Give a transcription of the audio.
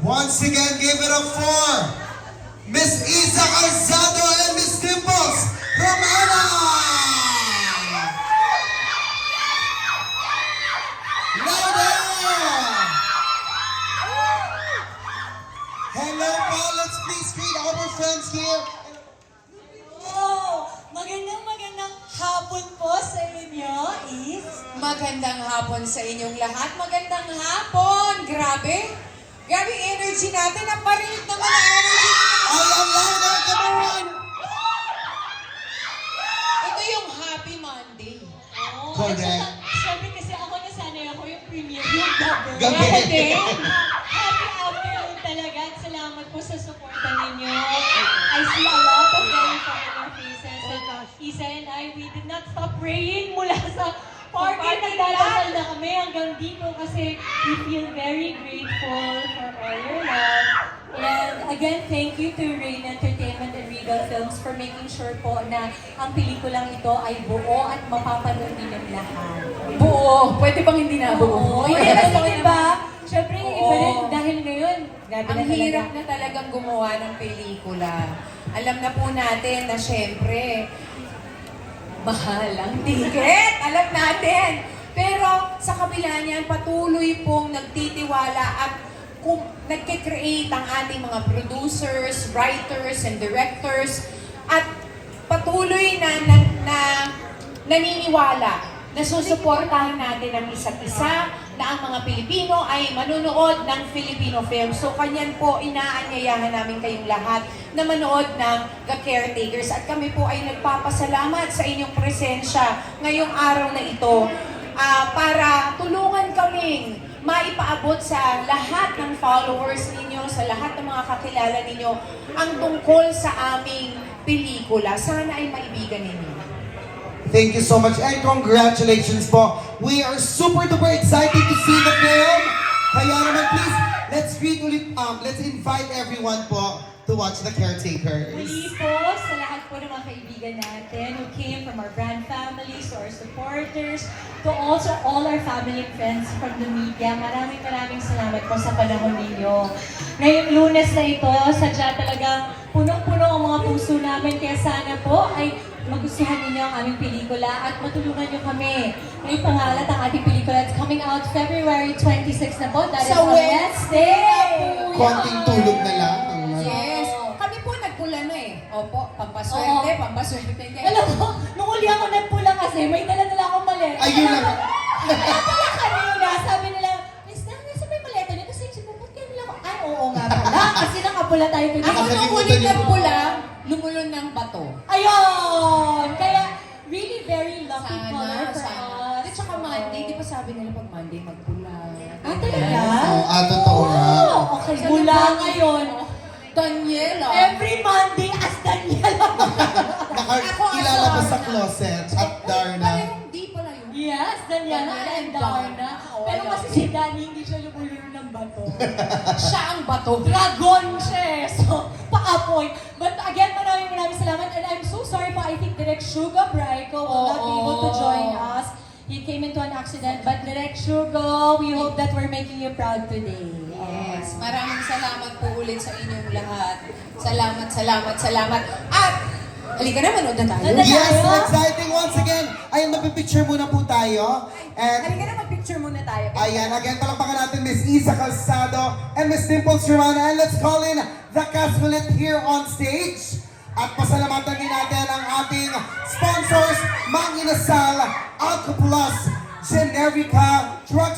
Once again, give it up for Miss Isa Calzado and Miss Dimples Romana! Louder! Hello po, let's please greet our friends here. Magandang hapon po sa inyo, Is. Magandang hapon sa inyong lahat. Magandang hapon. Grabe. Grabe energy natin. Naparinig naman ang energy natin. Ayan, louder, come on! Ito yung Happy Monday. Correct. Siyempre kasi ako nasanay ako yung premiere yung gabi. Gabi. Happy afternoon talaga at salamat po sa suporta ninyo. I see a lot of very familiar faces. And Isa and I, we did not stop praying mula sa party. Nagdadasal na kami hanggang dito kasi we feel very grateful for all your love. And again, thank you to Rain Entertainment and Regal Films for making sure po na ang pelikulang ito ay buo at mapapanood din ng lahat. Buo. Pwede bang hindi na buo? Oo, hindi kasi diba? Siyempre, yung iba Oo. rin dahil ngayon, grabe Ang na talaga. hirap na talagang gumawa ng pelikula. Alam na po natin na syempre, mahal ang ticket. Alam natin. Pero sa kabila niyan, patuloy pong nagtitiwala at kung nagkikreate ang ating mga producers, writers, and directors at patuloy na naniniwala na susuportahan natin ang isa't isa na ang mga Pilipino ay manunood ng Filipino film. So, kanyan po, inaanyayahan namin kayong lahat na manood ng The Caretakers. At kami po ay nagpapasalamat sa inyong presensya ngayong araw na ito para tulungan kaming maipaabot sa lahat ng followers ninyo, sa lahat ng mga kakilala ninyo, ang tungkol sa aming pelikula. Sana ay maibigan ninyo. Thank you so much and congratulations po. We are super duper excited to see the film. Kaya naman please, let's invite everyone po to watch The Caretakers. Muli po sa lahat po ng mga kaibigan natin who came from our brand families, to our supporters, to also all our family and friends from the media. Maraming salamat po sa panahon ninyo. Ngayong Lunes na ito, sadya talagang punong-puno ang mga puso namin. Kaya sana po ay magustuhan ninyo ang aming pelikula at matulungan nyo kami. May pangalat ang ating pelikula. It's coming out February 26 na po. That is Sa on Wednesday. Konting tulog na lang. Yes. Kami po nagpula na eh. Opo, pampaswerte, Oo. pampaswerte. Alam mo, nung uli ako nagpula kasi, may dala-dala akong maleta. Ayun lang. Kaya pala kanina, sabi nila, Miss Nang, nasa may maleta niyo? Kasi isip ko, ba't kaya nila ako? Ay, oo nga pala. Kasi nakapula tayo today. Ako nung Nakalimutan ulit niyo. nagpula, lumulon ng bato. Ayun! Kaya, really very lucky color for sana. At us. saka Monday, di ba sabi nila pag Monday magpula? Ah, talaga? Totoo nga. Oh, okay, bula ngayon. Daniela. Every Monday as Daniela. Ilalabas sa closet at Darna. Parang di pala yun. Yes, Daniela and Darna. Pero kasi si Danny hindi siya lumulunod ng bato. Siya ang bato. Dragon siya eh. So, paapoy. But again, maraming salamat. And I'm so sorry po, I think Direk Suga Braico will not be able to join us. He came into an accident. But Direk Suga, we hope that we're making you proud today. Yes. Maraming salamat po ulit sa inyong lahat. Salamat. At, halika na, manood na tayo. Yes, so exciting once again. Ayun, magpipicture muna po tayo. And Halika na, mag-picture muna tayo. ayan, again, palakpakan natin Miss Isa Calzado and Miss Dimples Romana. And let's call in the cast ulit here on stage. At pasalamatan din natin ang ating sponsors, Mang Inasal, Alka Plus, Generica, Drugs.